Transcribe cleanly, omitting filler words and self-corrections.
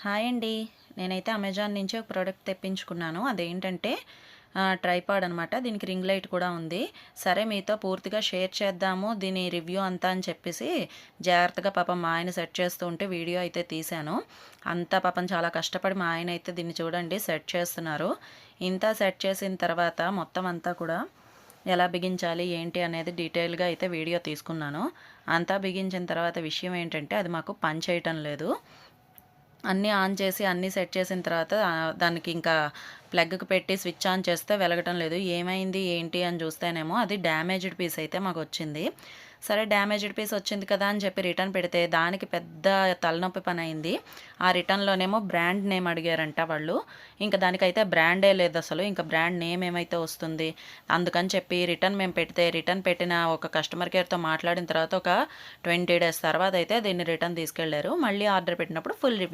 Hi అండి. నేనైతే Amazon నుంచి ఒక ప్రోడక్ట్ తెప్పించుకున్నాను. అదేంటంటే ట్రైపాడ్ అనమాట. దీనికి రింగ్ లైట్ కూడా ఉంది. సరే మీతో పూర్తిగా షేర్ చేద్దాము దీని రివ్యూ అంతా అని చెప్పేసి జాగ్రత్తగా పాపం మా ఆయన సెట్ చేస్తూ ఉంటే వీడియో అయితే తీశాను. అంతా పాపం చాలా కష్టపడి మా ఆయన అయితే దీన్ని చూడండి సెట్ చేస్తున్నారు. ఇంత సెట్ చేసిన తర్వాత మొత్తం అంతా కూడా ఎలా బిగించాలి ఏంటి అనేది డీటెయిల్గా అయితే వీడియో తీసుకున్నాను. అంతా బిగించిన తర్వాత విషయం ఏంటంటే అది మాకు పని చేయటం లేదు. అన్నీ ఆన్ చేసి అన్నీ సెట్ చేసిన తర్వాత దానికి ఇంకా ప్లగ్‌కి పెట్టి స్విచ్ ఆన్ చేస్తే వెలగటం లేదు. ఏమైంది ఏంటి అని చూస్తేనేమో అది డ్యామేజ్డ్ పీస్ అయితే మాకొచ్చింది. సరే డ్యామేజ్డ్ పీస్ వచ్చింది కదా అని చెప్పి రిటర్న్ పెడితే దానికి పెద్ద తలనొప్పి పనయింది. ఆ రిటర్న్‌లోనేమో బ్రాండ్ నేమ్ అడిగారంట వాళ్ళు. ఇంక దానికైతే బ్రాండే లేదసలు. ఇంక బ్రాండ్ నేమ్ ఏమైతే వస్తుంది. అందుకని చెప్పి రిటర్న్ మేము పెడితే రిటర్న్ పెట్టిన ఒక కస్టమర్ కేర్‌తో మాట్లాడిన తర్వాత ఒక 20 డేస్ తర్వాత అయితే దీన్ని రిటర్న్ తీసుకెళ్లారు. మళ్ళీ ఆర్డర్ పెట్టినప్పుడు ఫుల్